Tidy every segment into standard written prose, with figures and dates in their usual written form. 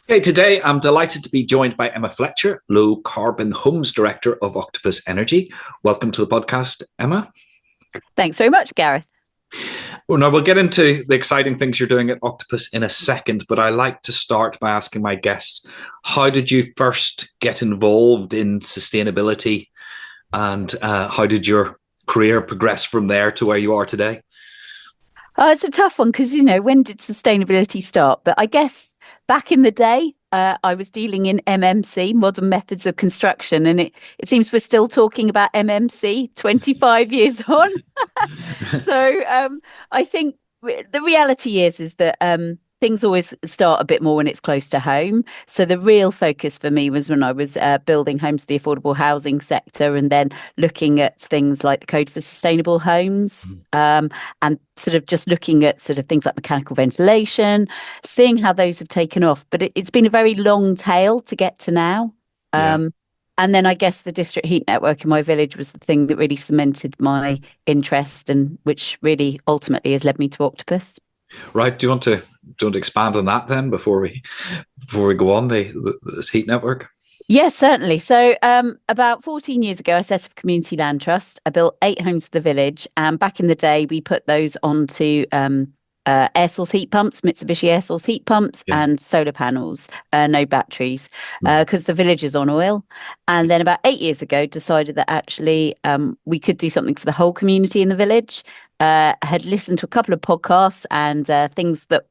Okay, today I'm delighted to be joined by Emma Fletcher, Low Carbon Homes Director of Octopus Energy. Welcome to the podcast, Emma. Thanks very much, Gareth. Well, now we'll get into the exciting things you're doing at Octopus in a second, but I like to start by asking my guests, how did you first get involved in sustainability and how did your career progress from there to where you are today? It's a tough one because, when did sustainability start? But I guess back in the day, I was dealing in MMC, modern methods of construction, and it seems we're still talking about MMC 25 years on. So I think the reality is that things always start a bit more when it's close to home. So the real focus for me was when I was building homes for the affordable housing sector, and then looking at things like the Code for Sustainable Homes, and sort of just looking at sort of things like mechanical ventilation, seeing how those have taken off. But it's been a very long tail to get to now. Yeah. And then I guess the district heat network in my village was the thing that really cemented my interest, and which really ultimately has led me to Octopus. Right. Do you want to expand on that then before we go on this heat network? Yes, certainly. So about 14 years ago, I set up a community land trust. I built 8 homes for the village. And back in the day, we put those onto air source heat pumps, Mitsubishi air source heat pumps, Yeah. and solar panels, no batteries, Mhm. because the village is on oil. And then about 8 years ago, decided that actually we could do something for the whole community in the village. I had listened to a couple of podcasts and things that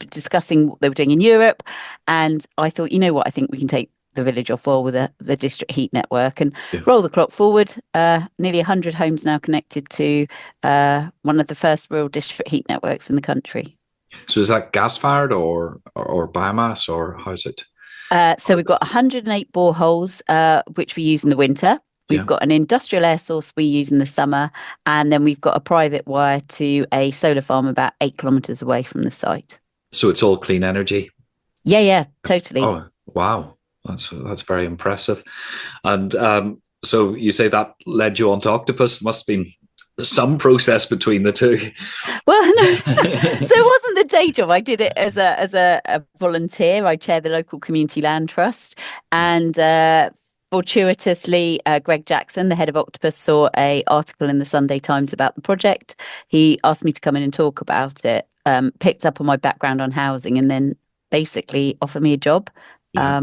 discussing what they were doing in Europe. And I thought, you know what, I think we can take the village off oil with the district heat network and Yeah. roll the clock forward. Nearly 100 homes now connected to one of the first rural district heat networks in the country. So is that gas fired or biomass or how's it? So we've got 108 boreholes, which we use in the winter. We've Yeah. got an industrial air source we use in the summer. And then we've got a private wire to a solar farm about 8 kilometres away from the site. So it's all clean energy. Yeah, totally. Oh, wow. That's very impressive. And so you say that led you on to Octopus. Must have been some process between the two. Well, no. So it wasn't the day job. I did it as a volunteer. I chair the local community land trust, and fortuitously, Greg Jackson, the head of Octopus, saw a article in the Sunday Times about the project. He asked me to come in and talk about it. Picked up on my background on housing, and then basically offered me a job Yeah.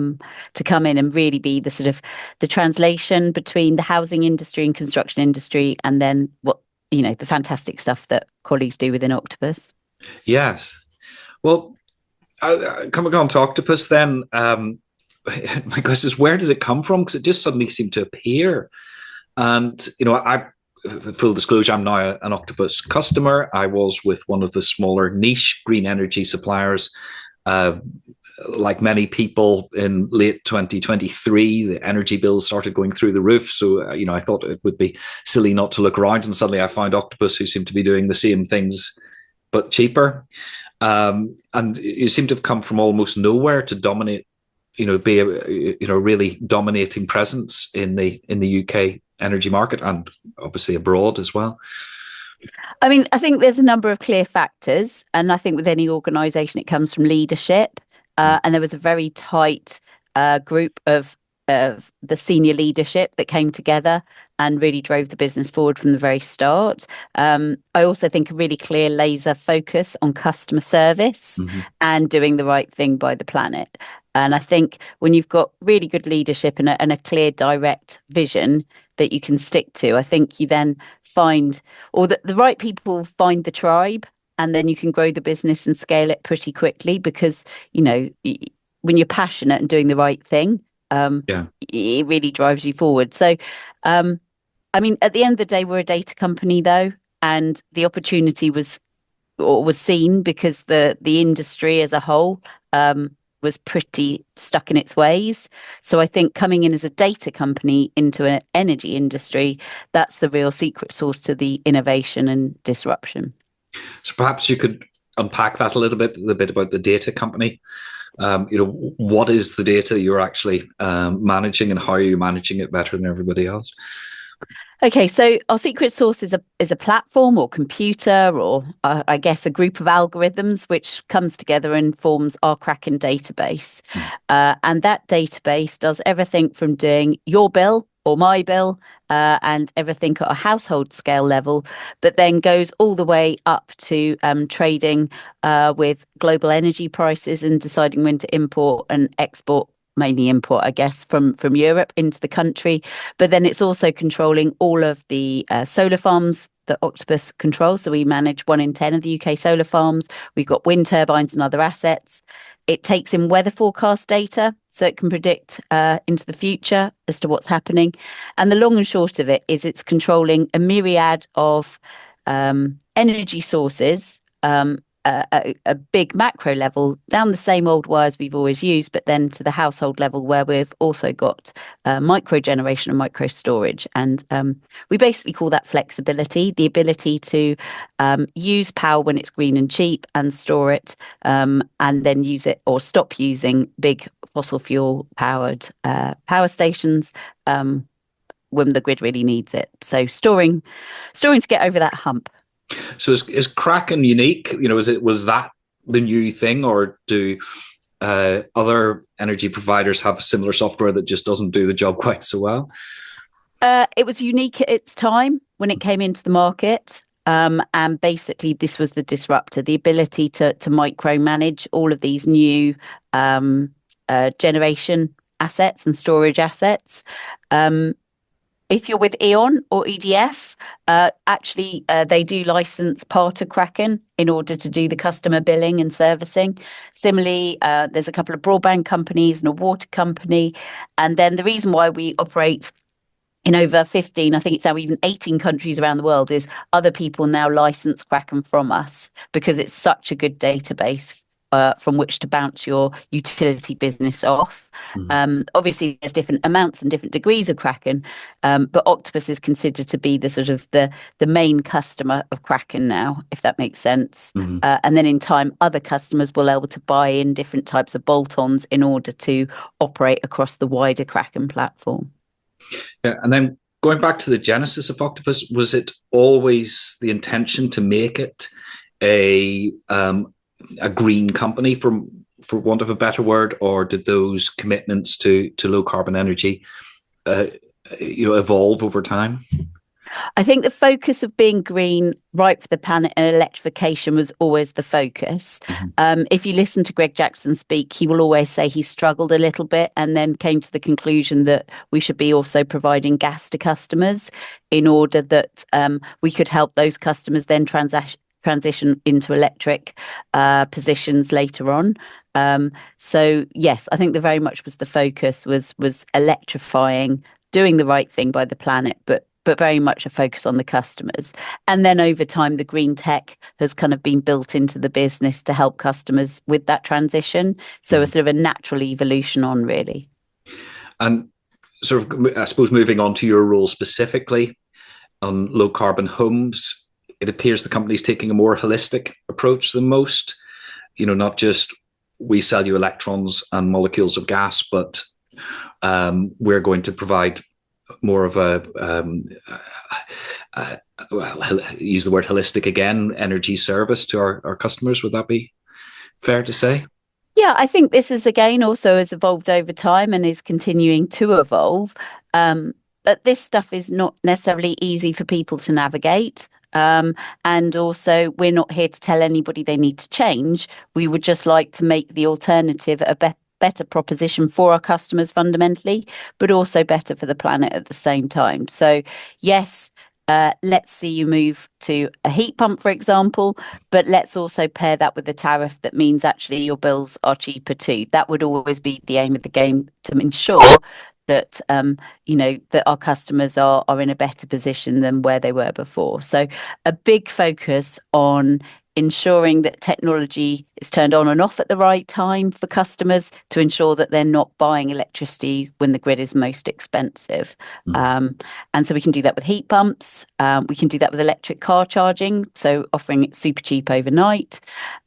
to come in and really be the sort of the translation between the housing industry and construction industry, and then what the fantastic stuff that colleagues do within Octopus. Yes. Well, coming on to Octopus then, my question is, where did it come from? Because it just suddenly seemed to appear. And, full disclosure, I'm now an Octopus customer. I was with one of the smaller niche green energy suppliers. Uh, like many people in late 2023, the energy bills started going through the roof. So, I thought it would be silly not to look around. And suddenly I found Octopus, who seemed to be doing the same things, but cheaper. And you seem to have come from almost nowhere to dominate, be a really dominating presence in the UK energy market and obviously abroad as well. I mean, I think there's a number of clear factors, and I think with any organisation, it comes from leadership. And there was a very tight group of the senior leadership that came together and really drove the business forward from the very start. I also think a really clear laser focus on customer service Mm-hmm. and doing the right thing by the planet. And I think when you've got really good leadership and a clear, direct vision that you can stick to, I think you then find, or the right people find the tribe, and then you can grow the business and scale it pretty quickly because, when you're passionate and doing the right thing, Yeah. it really drives you forward. So, I mean, at the end of the day, we're a data company though, and the opportunity was seen because the industry as a whole was pretty stuck in its ways. So I think coming in as a data company into an energy industry, that's the real secret sauce to the innovation and disruption. So perhaps you could unpack that a little bit, the bit about the data company. What is the data you're actually managing, and how are you managing it better than everybody else? Okay, so our secret source is a platform or computer or I guess a group of algorithms which comes together and forms our Kraken database. Mm. And that database does everything from doing your bill or my bill and everything at a household scale level, but then goes all the way up to trading with global energy prices and deciding when to import and export, mainly import, I guess, from Europe into the country. But then it's also controlling all of the solar farms that Octopus controls. So we manage 1 in 10 of the UK solar farms. We've got wind turbines and other assets. It takes in weather forecast data so it can predict into the future as to what's happening. And the long and short of it is it's controlling a myriad of energy sources, a big macro level down the same old wires we've always used, but then to the household level where we've also got micro generation and micro storage. And we basically call that flexibility, the ability to use power when it's green and cheap and store it and then use it or stop using big fossil fuel powered power stations when the grid really needs it. So storing to get over that hump. So is Kraken unique? Was that the new thing, or do other energy providers have similar software that just doesn't do the job quite so well? It was unique at its time when it came into the market. And basically, this was the disruptor, the ability to micromanage all of these new generation assets and storage assets. If you're with E.ON or EDF, actually, they do license part of Kraken in order to do the customer billing and servicing. Similarly, there's a couple of broadband companies and a water company. And then the reason why we operate in over 15, I think it's now even 18 countries around the world, is other people now license Kraken from us because it's such a good database from which to bounce your utility business off. Obviously, there's different amounts and different degrees of Kraken, but Octopus is considered to be the sort of the main customer of Kraken now, if that makes sense. Mm-hmm. And then in time, other customers will be able to buy in different types of bolt-ons in order to operate across the wider Kraken platform. Yeah, and then going back to the genesis of Octopus, was it always the intention to make it a green company, for want of a better word, or did those commitments to low carbon energy, evolve over time? I think the focus of being green, right for the planet, and electrification was always the focus. Mm-hmm. If you listen to Greg Jackson speak, he will always say he struggled a little bit and then came to the conclusion that we should be also providing gas to customers in order that we could help those customers then transition into electric positions later on. So yes, I think very much was the focus was electrifying, doing the right thing by the planet, but very much a focus on the customers. And then over time, the green tech has kind of been built into the business to help customers with that transition. So a sort of a natural evolution on, really. And sort of, I suppose, moving on to your role specifically on low carbon homes, it appears the company's taking a more holistic approach than most. Not just we sell you electrons and molecules of gas, but we're going to provide more of use the word holistic again, energy service to our customers. Would that be fair to say? Yeah, I think this is again also has evolved over time and is continuing to evolve. But this stuff is not necessarily easy for people to navigate. And also, we're not here to tell anybody they need to change. We would just like to make the alternative a better proposition for our customers fundamentally, but also better for the planet at the same time. So yes, let's see you move to a heat pump, for example, but let's also pair that with a tariff that means actually your bills are cheaper too. That would always be the aim of the game, to ensure that that our customers are in a better position than where they were before. So a big focus on ensuring that technology is turned on and off at the right time for customers to ensure that they're not buying electricity when the grid is most expensive. And so we can do that with heat pumps. We can do that with electric car charging, so offering it super cheap overnight.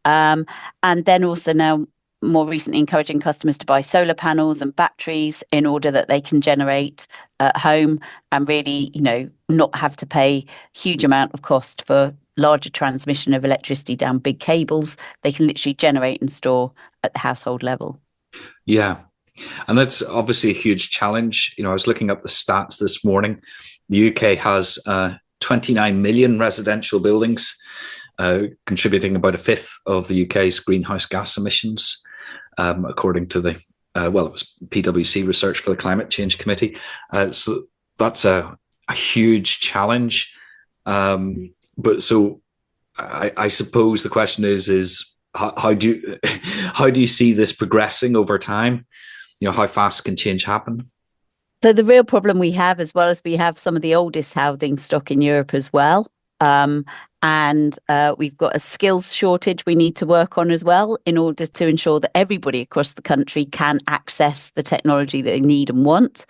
And then also now more recently encouraging customers to buy solar panels and batteries in order that they can generate at home and really, not have to pay huge amount of cost for larger transmission of electricity down big cables. They can literally generate and store at the household level. Yeah. And that's obviously a huge challenge. I was looking up the stats this morning. The UK has 29 million residential buildings, contributing about a fifth of the UK's greenhouse gas emissions, according to it was PwC research for the Climate Change Committee. So that's a huge challenge. But so I suppose the question is how do you see this progressing over time? How fast can change happen? So the real problem we have, as well as we have some of the oldest housing stock in Europe as well. And we've got a skills shortage we need to work on as well in order to ensure that everybody across the country can access the technology that they need and want.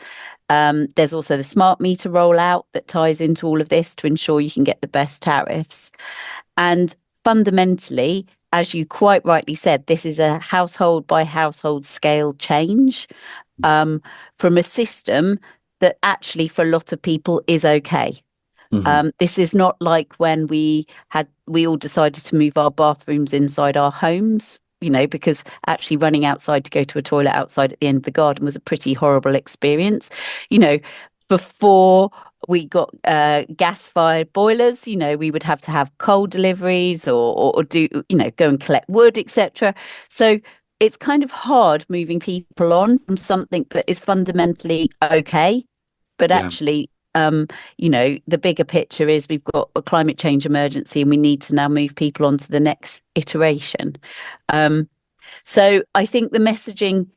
There's also the smart meter rollout that ties into all of this to ensure you can get the best tariffs. And fundamentally, as you quite rightly said, this is a household by household scale change from a system that actually for a lot of people is okay. This is not like when we all decided to move our bathrooms inside our homes, because actually running outside to go to a toilet outside at the end of the garden was a pretty horrible experience. Before we got gas-fired boilers, we would have to have coal deliveries or do, go and collect wood, etc. So it's kind of hard moving people on from something that is fundamentally okay, but actually, the bigger picture is we've got a climate change emergency and we need to now move people on to the next iteration. So I think the messaging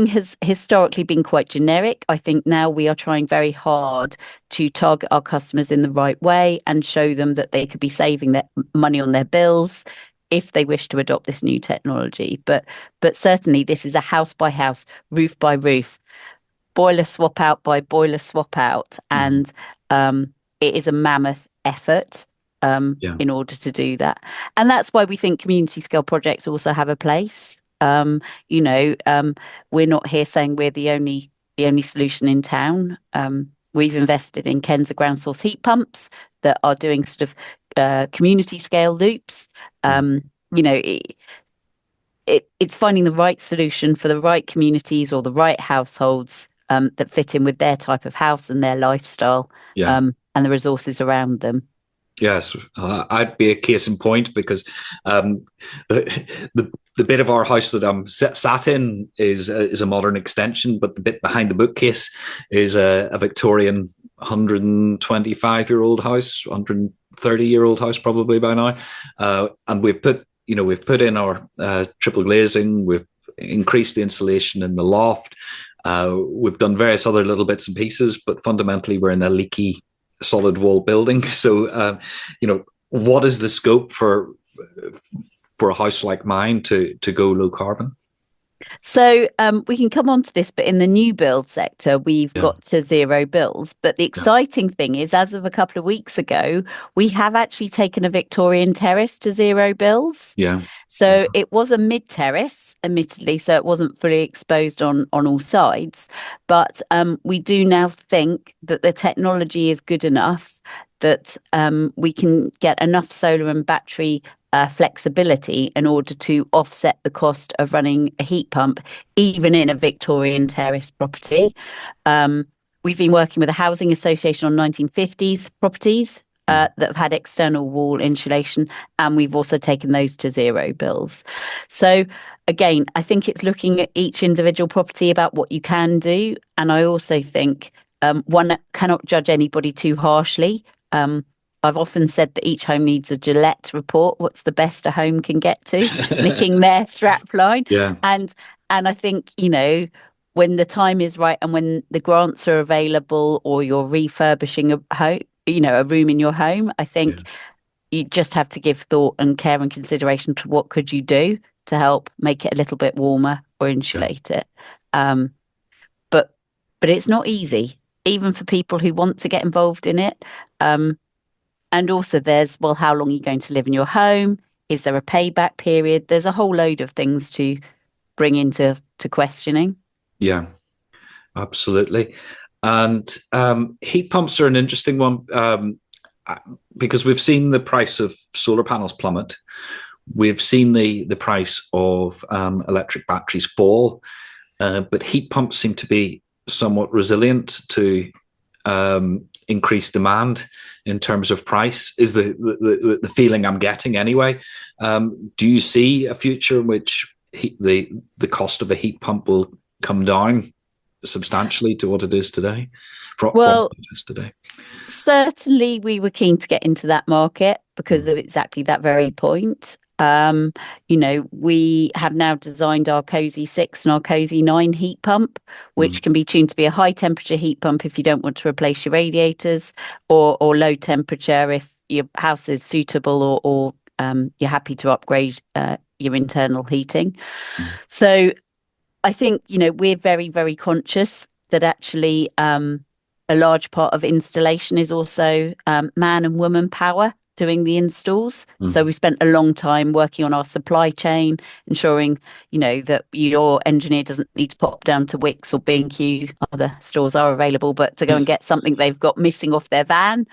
has historically been quite generic. I think now we are trying very hard to target our customers in the right way and show them that they could be saving their money on their bills if they wish to adopt this new technology. But certainly this is a house by house, roof by roof, boiler swap out by boiler swap out. And it is a mammoth effort in order to do that. And that's why we think community scale projects also have a place. We're not here saying we're the only solution in town. We've invested in Kenza ground source heat pumps that are doing sort of community scale loops. It's finding the right solution for the right communities or the right households that fit in with their type of house and their lifestyle and the resources around them. Yes, I'd be a case in point because the bit of our house that I'm sat in is a modern extension, but the bit behind the bookcase is a Victorian 125-year-old house, 130-year-old house probably by now, and we've put in our triple glazing, we've increased the insulation in the loft, we've done various other little bits and pieces, but fundamentally we're in a leaky solid wall building. So, what is the scope for a house like mine to go low carbon? So we can come on to this, but in the new build sector, we've got to zero bills. But the exciting thing is, as of a couple of weeks ago, we have actually taken a Victorian terrace to zero bills. So it was a mid-terrace, admittedly, so it wasn't fully exposed on all sides. But we do now think that the technology is good enough that we can get enough solar and battery flexibility in order to offset the cost of running a heat pump, even in a Victorian terrace property. We've been working with a housing association on 1950s properties that have had external wall insulation, and we've also taken those to zero bills. So again, I think it's looking at each individual property about what you can do. And I also think one cannot judge anybody too harshly. I've often said that each home needs a Gillette report. What's the best a home can get to? Nicking their strap line. And I think, when the time is right and when the grants are available or you're refurbishing a home, a room in your home, I think you just have to give thought and care and consideration to what could you do to help make it a little bit warmer or insulate it. But it's not easy, even for people who want to get involved in it. And also there's, how long are you going to live in your home? Is there a payback period? There's a whole load of things to bring into questioning. Yeah, absolutely. And heat pumps are an interesting one because we've seen the price of solar panels plummet. We've seen the price of electric batteries fall, but heat pumps seem to be somewhat resilient to increased demand in terms of price, is the feeling I'm getting anyway. Do you see a future in which the cost of a heat pump will come down substantially to what it is today? From Well, what it is today? certainly we were keen to get into that market because of exactly that very point. We have now designed our Cozy 6 and our Cozy 9 heat pump, which can be tuned to be a high temperature heat pump if you don't want to replace your radiators, or low temperature if your house is suitable, or you're happy to upgrade your internal heating. So I think, we're very, very conscious that actually a large part of installation is also man and woman power doing the installs. So we spent a long time working on our supply chain, ensuring, that your engineer doesn't need to pop down to Wix or B&Q. Other stores are available, but to go and get something they've got missing off their van.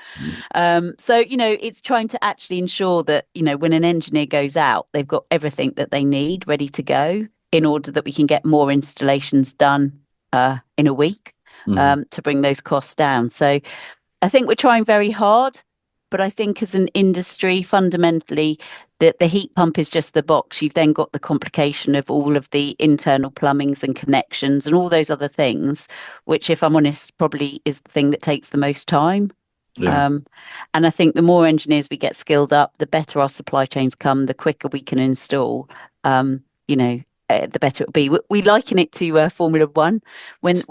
So, it's trying to actually ensure that, when an engineer goes out, they've got everything that they need ready to go in order that we can get more installations done in a week to bring those costs down. So I think we're trying very hard, but I think as an industry, fundamentally, the heat pump is just the box. You've then got the complication of all of the internal plumbings and connections and all those other things, which, if I'm honest, probably is the thing that takes the most time. Yeah. And I think the more engineers we get skilled up, the better our supply chains come, the quicker we can install. The better it'll be. We liken it to Formula One. When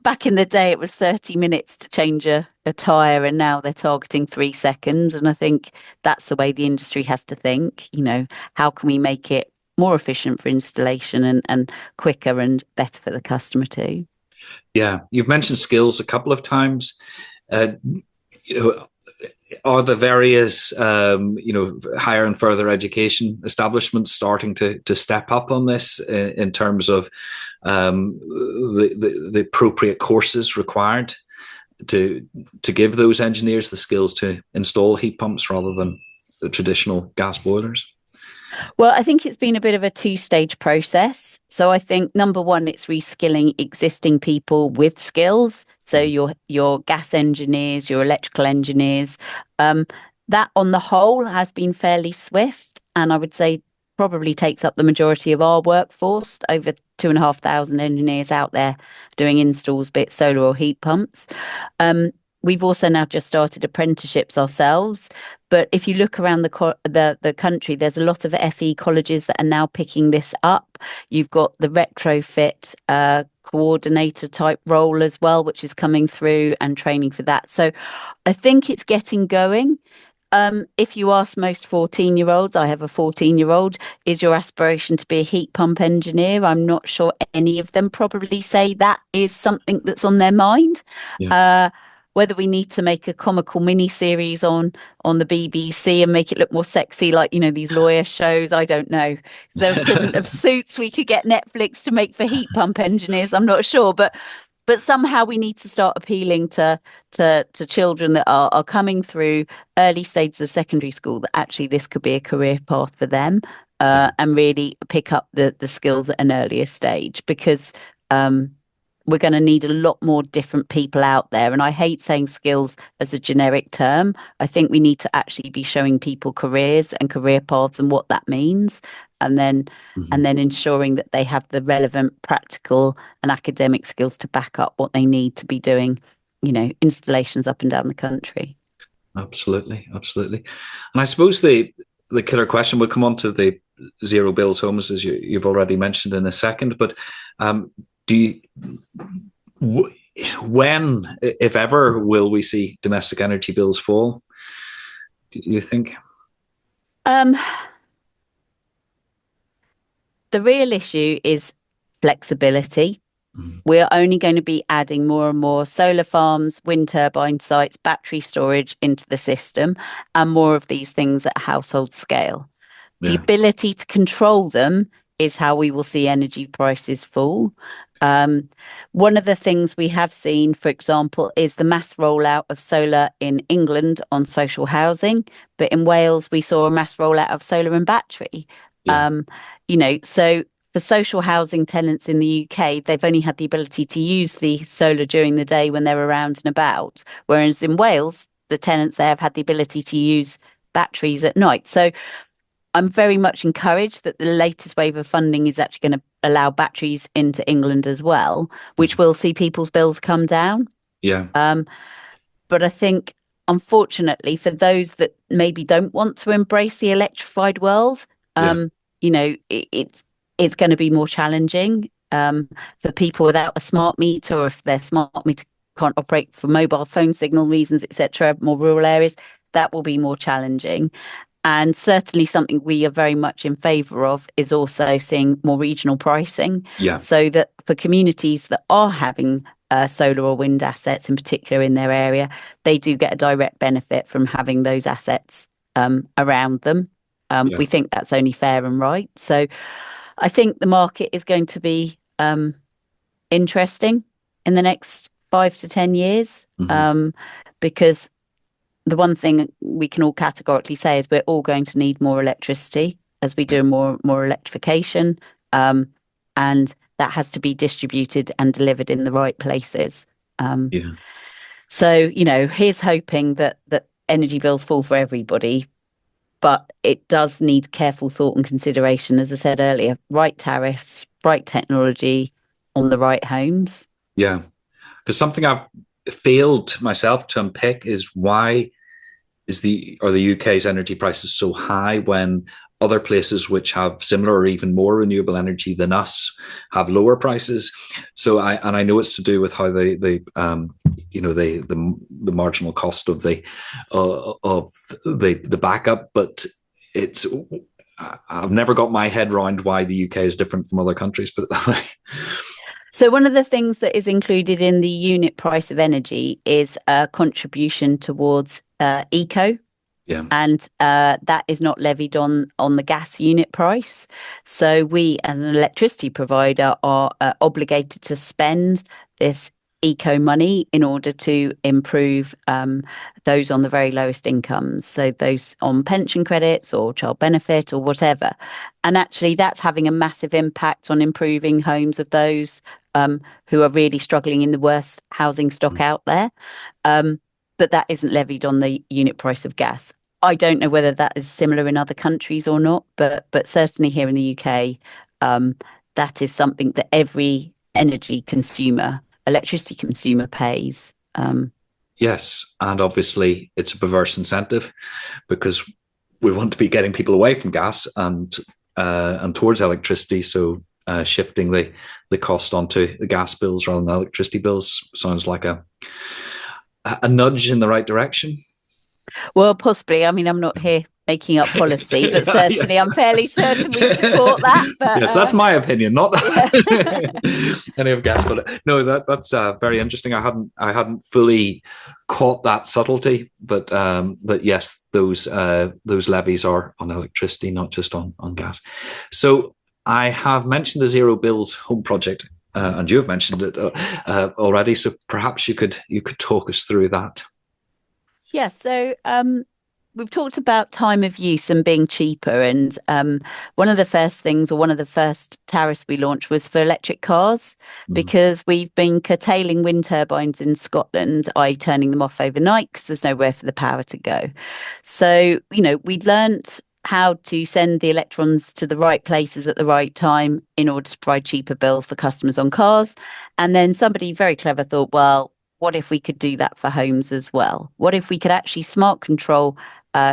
back in the day it was 30 minutes to change a tire, and now they're targeting 3 seconds. And I think that's the way the industry has to think. How can we make it more efficient for installation and quicker and better for the customer too? Yeah, you've mentioned skills a couple of times. Uh, are the various higher and further education establishments starting to step up on this in terms of the appropriate courses required to give those engineers the skills to install heat pumps rather than the traditional gas boilers? Well, I think it's been a bit of a two-stage process. So I think number one, it's reskilling existing people with skills. So your gas engineers, your electrical engineers, that on the whole has been fairly swift, and I would say probably takes up the majority of our workforce. Over 2,500 engineers out there doing installs, be it solar or heat pumps. We've also now just started apprenticeships ourselves. But if you look around the country, there's a lot of FE colleges that are now picking this up. You've got the retrofit coordinator type role as well, which is coming through, and training for that. So I think it's getting going. If you ask most 14-year-olds, I have a 14-year-old, is your aspiration to be a heat pump engineer? I'm not sure any of them probably say that is something that's on their mind. Yeah. Whether we need to make a comical mini series on the BBC and make it look more sexy, like these lawyer shows, I don't know. The equivalent of Suits we could get Netflix to make for heat pump engineers, I'm not sure, but somehow we need to start appealing to children that are coming through early stages of secondary school that actually this could be a career path for them, and really pick up the skills at an earlier stage, because we're going to need a lot more different people out there. And I hate saying skills as a generic term. I think we need to actually be showing people careers and career paths and what that means. And then ensuring that they have the relevant practical and academic skills to back up what they need to be doing, installations up and down the country. Absolutely. And I suppose the killer question will come on to the zero bills homes, as you've already mentioned, in a second. But when, if ever, will we see domestic energy bills fall, do you think? The real issue is flexibility. Mm. We're only going to be adding more and more solar farms, wind turbine sites, battery storage into the system, and more of these things at household scale. The Yeah. ability to control them is how we will see energy prices fall. Um, One of the things we have seen, for example, is the mass rollout of solar in England on social housing, but in Wales we saw a mass rollout of solar and battery. Yeah. Um, so for social housing tenants in the UK, they've only had the ability to use the solar during the day when they're around and about, whereas in Wales, the tenants there have had the ability to use batteries at night. So I'm very much encouraged that the latest wave of funding is actually going to allow batteries into England as well, which Mhm. will see people's bills come down. Yeah. Um, but I think, unfortunately, for those that maybe don't want to embrace the electrified world, Yeah. it's going to be more challenging for people without a smart meter, or if their smart meter can't operate for mobile phone signal reasons, etc., more rural areas, that will be more challenging. And certainly something we are very much in favour of is also seeing more regional pricing, Yeah. so that for communities that are having solar or wind assets in particular in their area, they do get a direct benefit from having those assets around them. Yeah. We think that's only fair and right. So I think the market is going to be interesting in the next 5 to 10 years, Hmm. because the one thing we can all categorically say is we're all going to need more electricity as we Yeah. do more electrification, um, and that has to be distributed and delivered in the right places. Um, Yeah. so here's hoping that energy bills fall for everybody, but it does need careful thought and consideration. As I said earlier, right tariffs, right technology on the right homes. Yeah. Because something I've failed myself to unpick is why the UK's energy prices so high when other places which have similar or even more renewable energy than us have lower prices. So I know it's to do with how the marginal cost of the backup, but it's I've never got my head around why the UK is different from other countries. Put it that way. So one of the things that is included in the unit price of energy is a contribution towards eco, Yeah. and that is not levied on the gas unit price. So we, as an electricity provider, are obligated to spend this eco money in order to improve those on the very lowest incomes, so those on pension credits or child benefit or whatever. And actually, that's having a massive impact on improving homes of those who are really struggling in the worst housing stock out there. But that isn't levied on the unit price of gas. I don't know whether that is similar in other countries or not, but certainly here in the UK, that is something that every electricity consumer pays. Yes, and obviously it's a perverse incentive because we want to be getting people away from gas and towards electricity. So shifting the cost onto the gas bills rather than electricity bills sounds like a nudge in the right direction. Well, possibly. I mean, I'm not here making up policy, but certainly Yes. I'm fairly certain we support that. But Yes, that's my opinion, not yeah. any of gas. But no, that's very interesting. I hadn't fully caught that subtlety, but that yes, those levies are on electricity, not just on gas. So I have mentioned the Zero Bills Home Project, and you have mentioned it already. So perhaps you could talk us through that. Yeah, so we've talked about time of use and being cheaper. And one of the first things, or one of the first tariffs we launched, was for electric cars, Mm. because we've been curtailing wind turbines in Scotland, i.e., turning them off overnight because there's nowhere for the power to go. So, we'd learnt how to send the electrons to the right places at the right time in order to provide cheaper bills for customers on cars. And then somebody very clever thought, well, what if we could do that for homes as well? What if we could actually smart control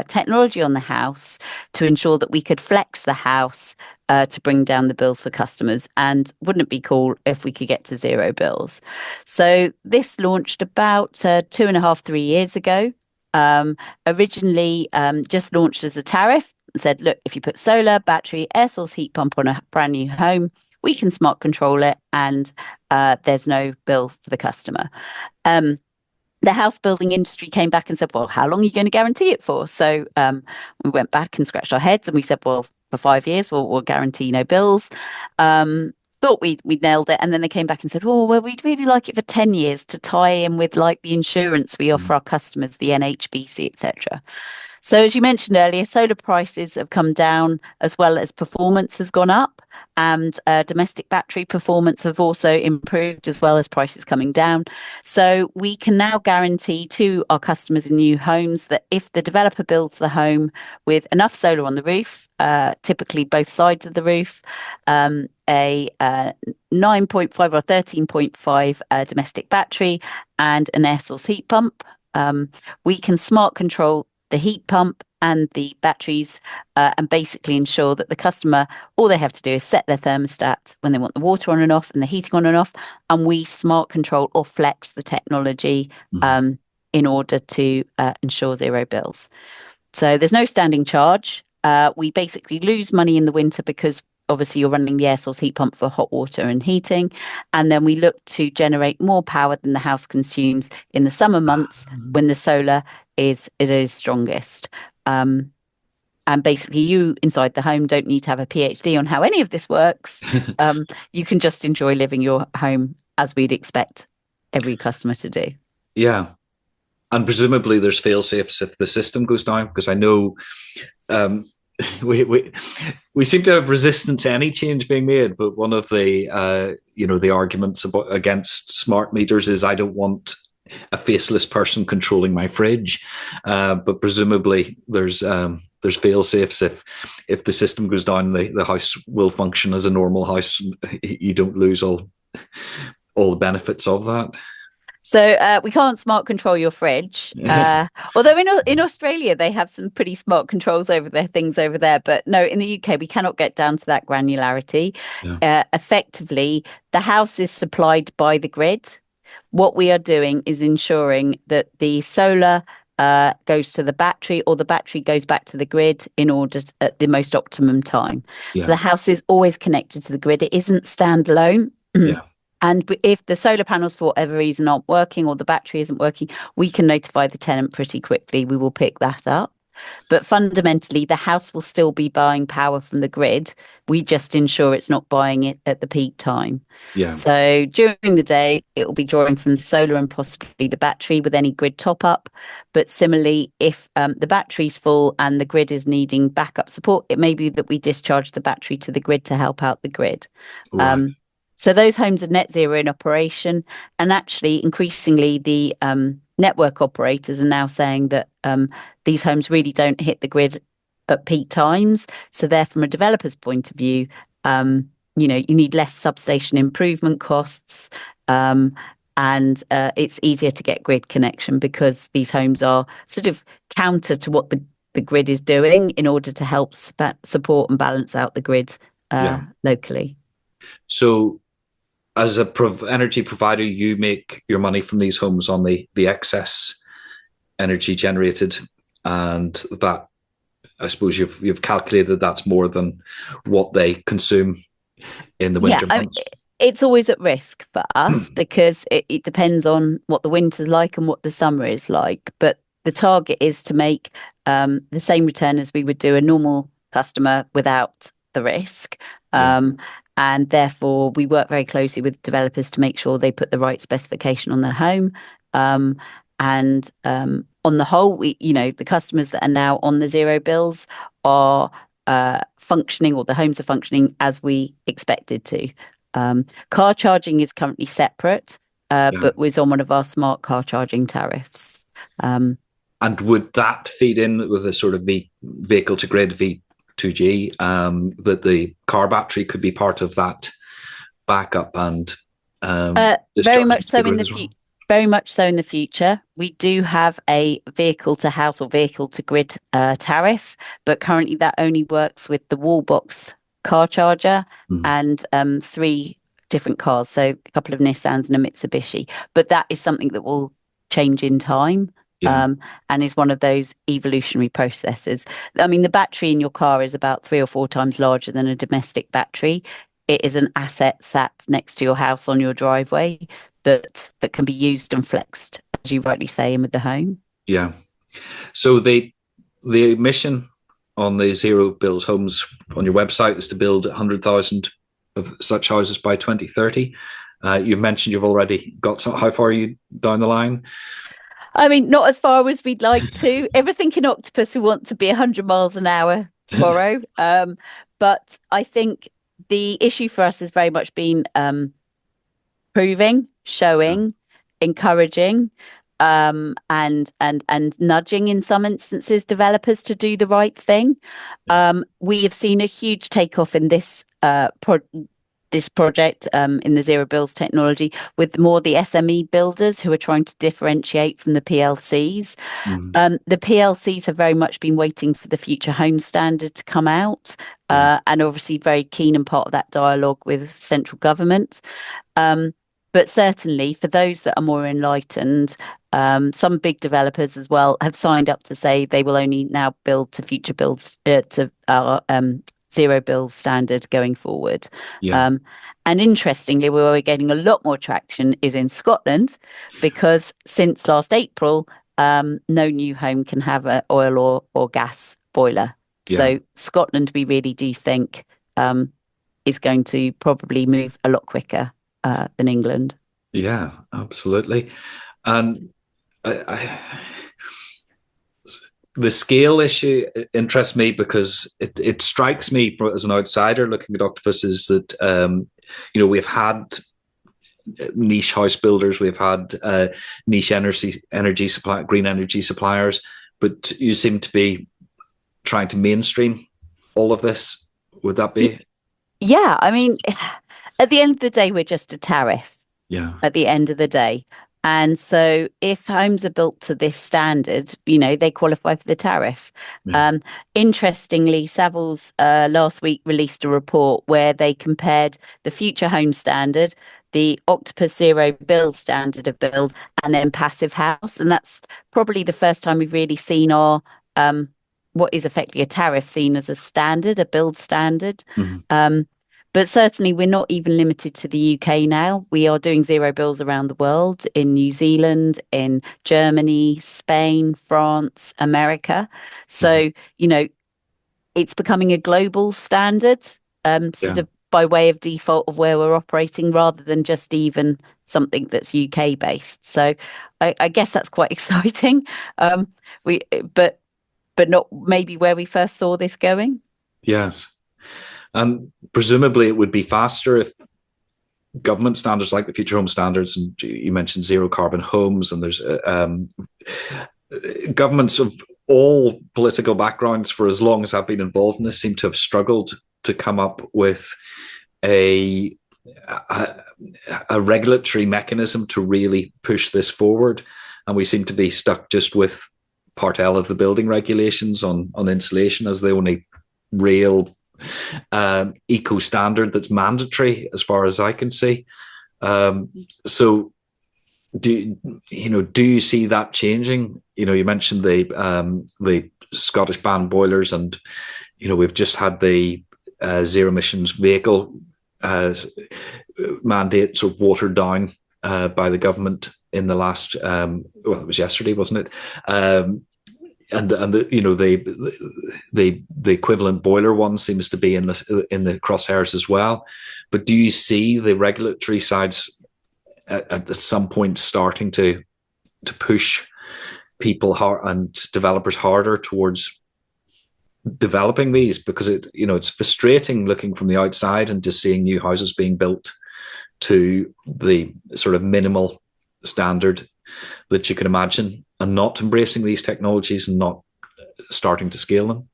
technology on the house to ensure that we could flex the house to bring down the bills for customers? And wouldn't it be cool if we could get to zero bills? So this launched about 2.5, 3 years ago. Originally just launched as a tariff, said, look, if you put solar, battery, air source heat pump on a brand new home, we can smart control it and there's no bill for the customer. Um, the house building industry came back and said, well, how long are you going to guarantee it for? So we went back and scratched our heads and we said, well, for 5 years, we'll guarantee no bills. Thought we nailed it. And then they came back and said, oh, well, we'd really like it for 10 years to tie in with like the insurance we offer our customers, the NHBC, etc. So, as you mentioned earlier, solar prices have come down as well as performance has gone up, and domestic battery performance have also improved as well as prices coming down. So, we can now guarantee to our customers in new homes that if the developer builds the home with enough solar on the roof, typically both sides of the roof, a 9.5 or 13.5 domestic battery, and an air source heat pump, we can smart control the heat pump and the batteries, and basically ensure that the customer, all they have to do is set their thermostat when they want the water on and off and the heating on and off, and we smart control or flex the technology in order to ensure zero bills. So there's no standing charge. We basically lose money in the winter because obviously you're running the air source heat pump for hot water and heating. And then we look to generate more power than the house consumes in the summer months when the solar is strongest. And basically you inside the home don't need to have a PhD on how any of this works. You can just enjoy living your home as we'd expect every customer to do. Yeah. And presumably there's fail safes if the system goes down, because I know we seem to have resistance to any change being made. But one of the the arguments against smart meters is I don't want a faceless person controlling my fridge. But presumably there's fail safes if the system goes down, the house will function as a normal house. You don't lose all the benefits of that. So we can't smart control your fridge. Although in Australia, they have some pretty smart controls over their things over there. But no, in the UK, we cannot get down to that granularity. Yeah. Effectively, the house is supplied by the grid. What we are doing is ensuring that the solar goes to the battery or the battery goes back to the grid in order at the most optimum time. Yeah. So the house is always connected to the grid. It isn't standalone. Yeah. And if the solar panels, for whatever reason, aren't working or the battery isn't working, we can notify the tenant pretty quickly. We will pick that up. But fundamentally, the house will still be buying power from the grid. We just ensure it's not buying it at the peak time. Yeah. So during the day, it will be drawing from the solar and possibly the battery with any grid top up. But similarly, if the battery's full and the grid is needing backup support, it may be that we discharge the battery to the grid to help out the grid. Right. So those homes are net zero in operation, and actually increasingly the network operators are now saying that these homes really don't hit the grid at peak times. So there, from a developer's point of view, you need less substation improvement costs, and it's easier to get grid connection because these homes are sort of counter to what the grid is doing in order to help support and balance out the grid locally. So as a energy provider, you make your money from these homes on the excess energy generated, and that, I suppose, you've calculated that's more than what they consume in the winter months. It's always at risk for us because it depends on what the winter's like and what the summer is like. But the target is to make the same return as we would do a normal customer without the risk. And therefore, we work very closely with developers to make sure they put the right specification on their home. And on the whole, the customers that are now on the zero bills are functioning, or the homes are functioning as we expected to. Car charging is currently separate, but was on one of our smart car charging tariffs. And would that feed in with a sort of vehicle to grid V2G, that the car battery could be part of that backup and very much so in the future. Very much so in the future. We do have a vehicle to house or vehicle to grid tariff, but currently that only works with the wall box car charger and 3 different cars, so a couple of Nissans and a Mitsubishi. But that is something that will change in time. And is one of those evolutionary processes. I mean, the battery in your car is about 3 or 4 times larger than a domestic battery. it is an asset sat next to your house on your driveway that can be used and flexed, as you rightly say, in with the home. Yeah. So the mission on the zero bills homes on your website is to build 100,000 of such houses by 2030. You've mentioned you've already got some. How far are you down the line? I mean, not as far as we'd like to. Everything in Octopus, we want to be 100 miles an hour tomorrow. But I think the issue for us has very much been proving, showing, encouraging, and nudging in some instances developers to do the right thing. We have seen a huge takeoff in this project in the zero bills technology with more the SME builders who are trying to differentiate from the PLCs. The PLCs have very much been waiting for the future home standard to come out, and obviously very keen and part of that dialogue with central government. But certainly for those that are more enlightened, some big developers as well have signed up to say they will only now build to future builds to our zero bills standard going forward. Yeah. And interestingly, where we're getting a lot more traction is in Scotland, because since last April, no new home can have an oil or gas boiler. Yeah. So Scotland, we really do think is going to probably move a lot quicker than England. Yeah, absolutely. And the scale issue interests me because it strikes me as an outsider looking at Octopus is that we've had niche house builders, we've had niche energy supply, green energy suppliers, but you seem to be trying to mainstream all of this. Would that be? Yeah, I mean, at the end of the day, we're just a tariff. Yeah. At the end of the day. And so if homes are built to this standard, they qualify for the tariff. Yeah. Interestingly, Savills last week released a report where they compared the future home standard, the Octopus zero bill standard of build, and then passive house. And that's probably the first time we've really seen our what is effectively a tariff seen as a standard, a build standard. Mm-hmm. But certainly we're not even limited to the UK now. We are doing zero bills around the world, in New Zealand, in Germany, Spain, France, America. So, it's becoming a global standard, sort of by way of default of where we're operating, rather than just even something that's UK based. So I guess that's quite exciting. But not maybe where we first saw this going. Yes. And presumably it would be faster if government standards like the Future Home Standards, and you mentioned zero carbon homes, and there's governments of all political backgrounds for as long as I've been involved in this seem to have struggled to come up with a regulatory mechanism to really push this forward. And we seem to be stuck just with Part L of the building regulations on insulation as the only real eco standard that's mandatory as far as I can see. So do you see that changing? You mentioned the Scottish banned boilers, and we've just had the zero emissions vehicle mandates are watered down by the government in the last it was yesterday, wasn't it? And the equivalent boiler one seems to be in the crosshairs as well. But do you see the regulatory sides at some point starting to push people hard and developers harder towards developing these? Because it's frustrating looking from the outside and just seeing new houses being built to the sort of minimal standard that you can imagine, and not embracing these technologies and not starting to scale them?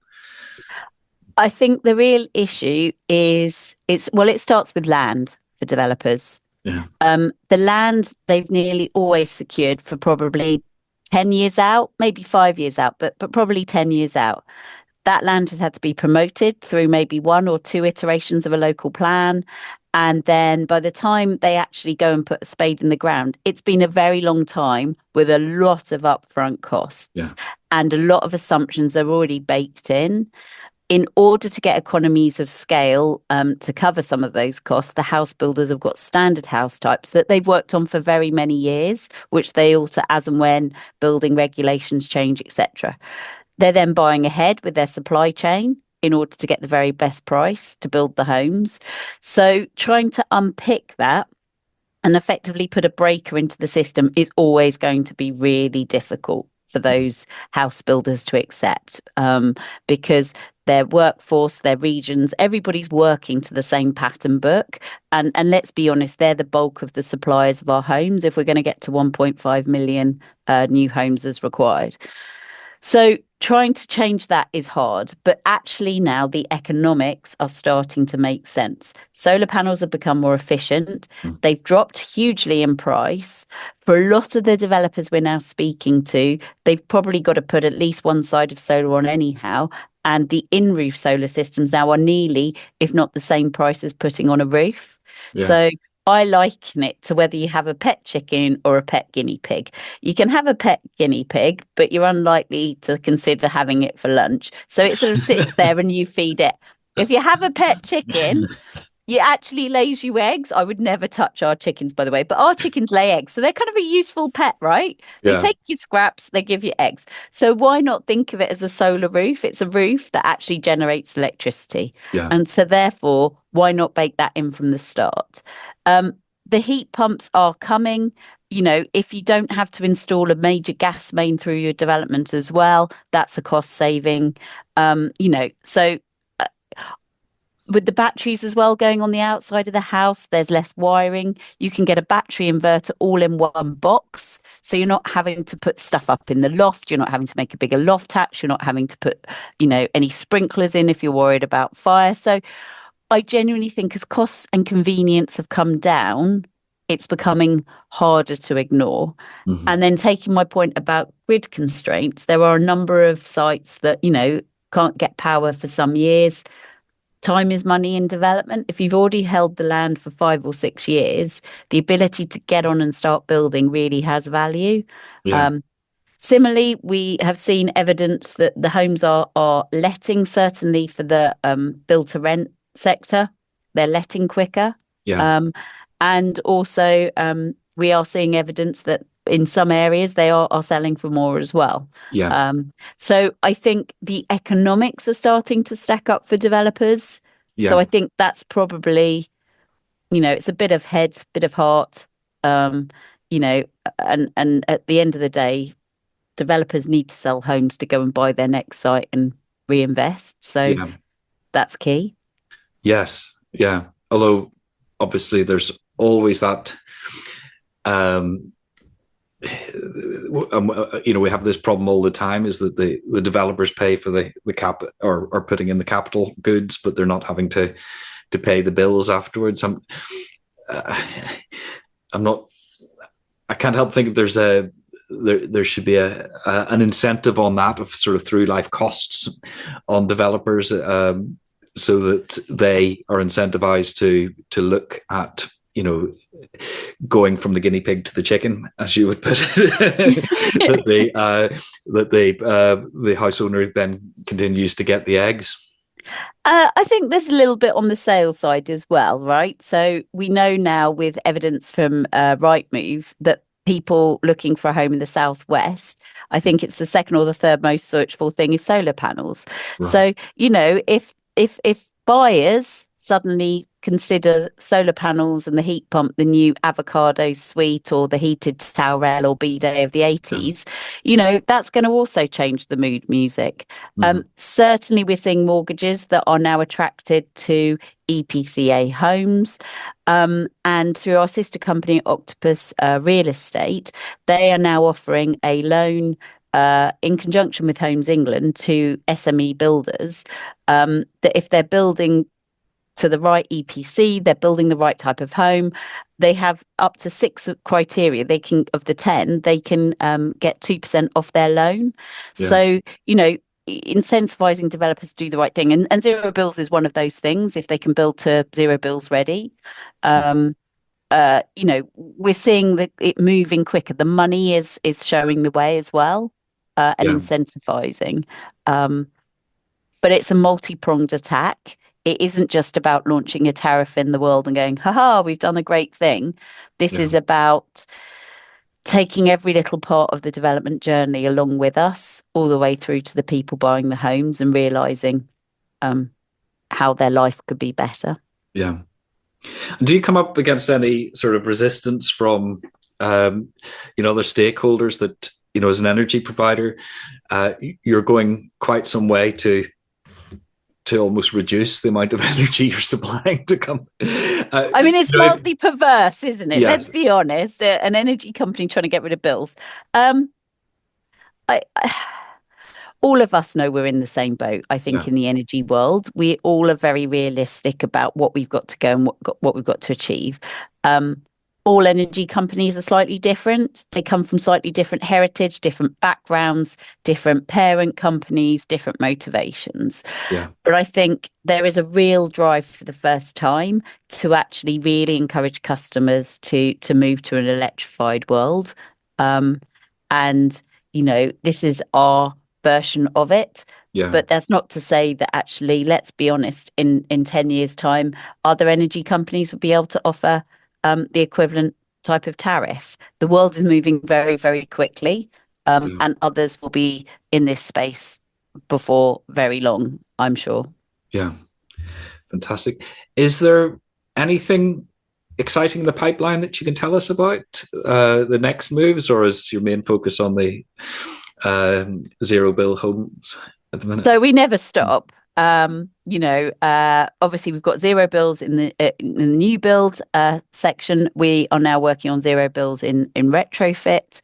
I think the real issue is it starts with land for developers. Yeah. The land they've nearly always secured for probably 10 years out, maybe 5 years out, but probably 10 years out. That land has had to be promoted through maybe one or two iterations of a local plan. And then by the time they actually go and put a spade in the ground, it's been a very long time with a lot of upfront costs. Yeah. And a lot of assumptions are already baked in. in order to get economies of scale to cover some of those costs, the house builders have got standard house types that they've worked on for very many years, which they alter as and when building regulations change, etc. They're then buying ahead with their supply chain in order to get the very best price to build the homes. So trying to unpick that and effectively put a breaker into the system is always going to be really difficult for those house builders to accept, because their workforce, their regions, everybody's working to the same pattern book. And let's be honest, they're the bulk of the suppliers of our homes if we're going to get to 1.5 million new homes as required. So trying to change that is hard, but actually now the economics are starting to make sense. Solar panels have become more efficient. They've dropped hugely in price. For a lot of the developers we're now speaking to, they've probably got to put at least one side of solar on anyhow. And the in-roof solar systems now are nearly, if not the same price as putting on a roof. Yeah. So I liken it to whether you have a pet chicken or a pet guinea pig. You can have a pet guinea pig, but you're unlikely to consider having it for lunch. So it sort of sits there and you feed it. If you have a pet chicken, it actually lays you eggs. I would never touch our chickens, by the way, but our chickens lay eggs. So they're kind of a useful pet, right? They Yeah. take your scraps, they give you eggs. So why not think of it as a solar roof? It's a roof that actually generates electricity. Yeah. And so therefore, why not bake that in from the start? Um, the heat pumps are coming. You know, if you don't have to install a major gas main through your development as well, that's a cost saving. So with the batteries as well going on the outside of the house, there's less wiring. You can get a battery inverter all in one box. So you're not having to put stuff up in the loft. You're not having to make a bigger loft hatch. You're not having to put, any sprinklers in if you're worried about fire. So I genuinely think as costs and convenience have come down, it's becoming harder to ignore. Mhm. And then taking my point about grid constraints, there are a number of sites that, can't get power for some years. Time is money in development. If you've already held the land for 5 or 6 years, the ability to get on and start building really has value. Yeah. Um, Similarly, we have seen evidence that the homes are letting, certainly for the build to rent sector. They're letting quicker. Yeah. Um, and also, we are seeing evidence that in some areas they are selling for more as well. Yeah. So I think the economics are starting to stack up for developers. So Yeah. I think that's probably, it's a bit of head, bit of heart, um, you know, and at the end of the day, developers need to sell homes to go and buy their next site and reinvest. So Yeah. that's key. Yes. Yeah. Although obviously there's always that um we have this problem all the time is that the developers pay for the cap or putting in the capital goods, but they're not having to pay the bills afterwards. Uh, I'm not. I can't help thinking there should be an incentive on that of sort of through life costs on developers, so that they are incentivized to look at going from the guinea pig to the chicken, as you would put it, the house owner then continues to get the eggs. I think there's a little bit on the sales side as well, right? So we know now with evidence from Rightmove that people looking for a home in the southwest, I think it's the second or the third most searched for thing is solar panels. Right. So if buyers suddenly consider solar panels and the heat pump the new avocado suite or the heated towel or bidet of the 80s, that's going to also change the mood music. Mm-hmm. Certainly we're seeing mortgages that are now attracted to EPCA homes. And through our sister company, Octopus Real Estate, they are now offering a loan in conjunction with Homes England to SME builders, that if they're building to the right EPC, they're building the right type of home. They have up to 6 criteria. They can, of the 10, they can get 2% off their loan. Yeah. So, incentivizing developers to do the right thing. And zero bills is one of those things, if they can build to zero bills ready. We're seeing that it moving quicker. The money is showing the way as well, and Yeah. incentivizing. but it's a multi-pronged attack. It isn't just about launching a tariff in the world and going, haha, we've done a great thing. This Yeah. is about taking every little part of the development journey along with us, all the way through to the people buying the homes and realizing how their life could be better. Yeah. Do you come up against any sort of resistance from, other stakeholders that, as an energy provider, you're going quite some way to almost reduce the amount of energy you're supplying to come? I mean, it's mildly perverse, isn't it? Yes. Let's be honest. An energy company trying to get rid of bills. Um, I all of us know we're in the same boat, I think, Yeah. in the energy world. We all are very realistic about what we've got to go and what we've got to achieve. All energy companies are slightly different. They come from slightly different heritage, different backgrounds, different parent companies, different motivations. Yeah. But I think there is a real drive for the first time to actually really encourage customers to move to an electrified world. And, this is our version of it. Yeah. But that's not to say that actually, let's be honest, in 10 years' time, other energy companies will be able to offer the equivalent type of tariff. The world is moving very, very quickly, Yeah. and others will be in this space before very long, I'm sure. Yeah. Fantastic. Is there anything exciting in the pipeline that you can tell us about the next moves, or is your main focus on the zero bill homes at the minute? So we never stop. Obviously we've got zero bills in the new build section. We are now working on zero bills in retrofit.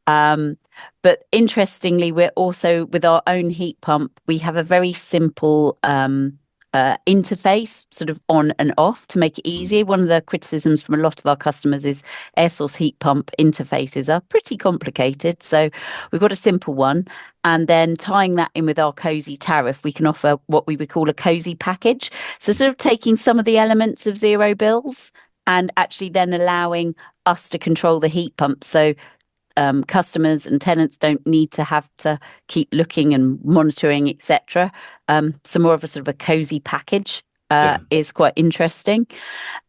But interestingly, we're also with our own heat pump. We have a very simple interface, sort of on and off, to make it easier. One of the criticisms from a lot of our customers is air source heat pump interfaces are pretty complicated. So we've got a simple one. And then tying that in with our cozy tariff, we can offer what we would call a cozy package. So sort of taking some of the elements of zero bills and actually then allowing us to control the heat pump. So customers and tenants don't need to have to keep looking and monitoring, etc. So more of a sort of a cozy package is quite interesting.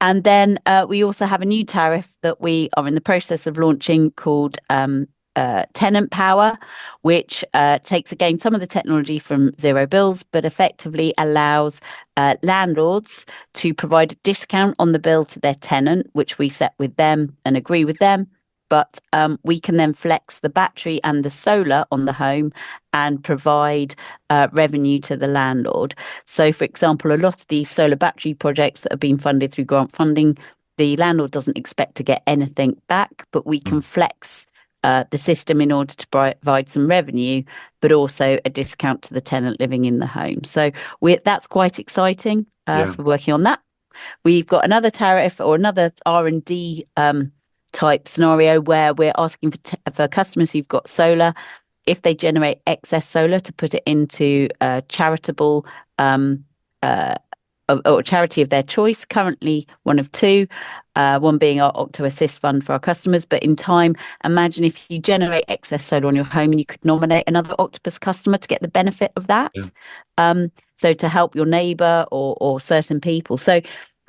And then we also have a new tariff that we are in the process of launching called Tenant Power, which takes again some of the technology from zero bills, but effectively allows landlords to provide a discount on the bill to their tenant, which we set with them and agree with them. But we can then flex the battery and the solar on the home and provide revenue to the landlord. So, for example, a lot of these solar battery projects that have been funded through grant funding, the landlord doesn't expect to get anything back, but we can flex the system in order to provide some revenue, but also a discount to the tenant living in the home. So that's quite exciting. So we're working on that. We've got another tariff or another R&D type scenario where we're asking for customers who've got solar, if they generate excess solar, to put it into a charitable or charity of their choice. Currently one of two, one being our Octo Assist fund for our customers. But in time, imagine if you generate excess solar on your home and you could nominate another Octopus customer to get the benefit of that. So to help your neighbour or certain people. So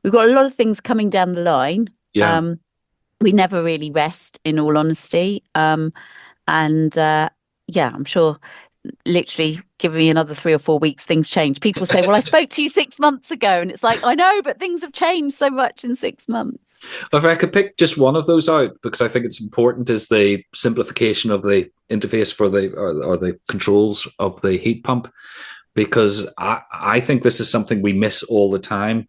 we've got a lot of things coming down the line. We never really rest, in all honesty. I'm sure literally give me another 3 or 4 weeks, things change. People say, well, I spoke to you 6 months ago. And it's like, I know, but things have changed so much in 6 months. If I could pick just one of those out, because I think it's important, is the simplification of the interface for the controls of the heat pump. Because I think this is something we miss all the time,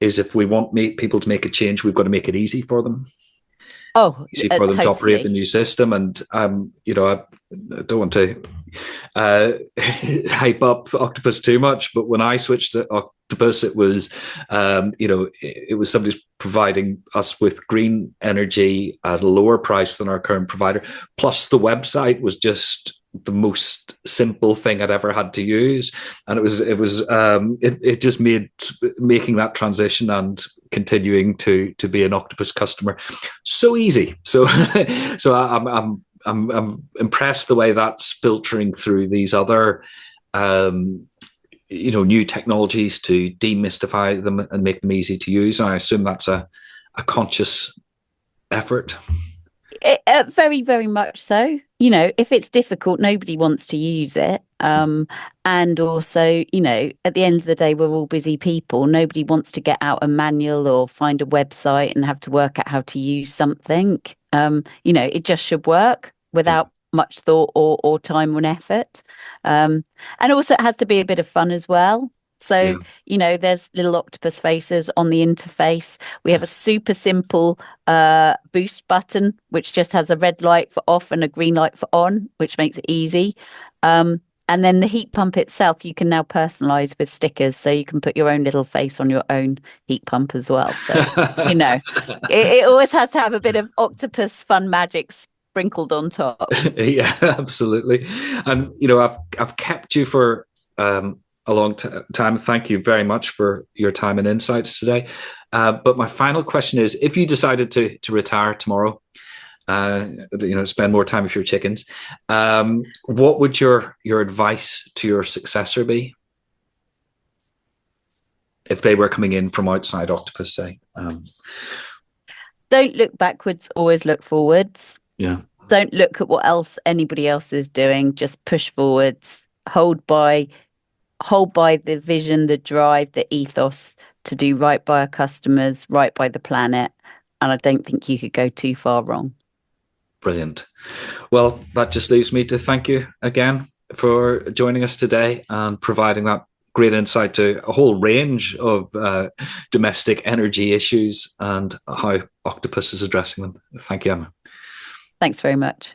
is if we want people to make a change, we've got to make it easy for them. Easy for them totally. To operate the new system. And I don't want to hype up Octopus too much, but when I switched to Octopus, it was it was somebody providing us with green energy at a lower price than our current provider, plus the website was just the most simple thing I'd ever had to use, and it just made making that transition and continuing to be an Octopus customer so easy. So I'm impressed the way that's filtering through these other new technologies to demystify them and make them easy to use. And I assume that's a conscious effort. Very, very much so. If it's difficult, nobody wants to use it. And also, at the end of the day, we're all busy people. Nobody wants to get out a manual or find a website and have to work out how to use something. It just should work Yeah. without much thought or time and effort. And also, it has to be a bit of fun as well. So, Yeah. there's little octopus faces on the interface. We have a super simple boost button, which just has a red light for off and a green light for on, which makes it easy. And then the heat pump itself, you can now personalize with stickers. So you can put your own little face on your own heat pump as well. So, it always has to have a bit of octopus fun magic sprinkled on top. Yeah, absolutely. And I've kept you for a long time. Thank you very much for your time and insights today. But my final question is: if you decided to retire tomorrow, spend more time with your chickens, what would your advice to your successor be if they were coming in from outside Octopus, say? Don't look backwards, always look forwards. Yeah. Don't look at what else anybody else is doing. Just push forwards. Hold by the vision, the drive, the ethos to do right by our customers, right by the planet. And I don't think you could go too far wrong. Brilliant. Well, that just leaves me to thank you again for joining us today and providing that great insight to a whole range of domestic energy issues and how Octopus is addressing them. Thank you, Emma. Thanks very much.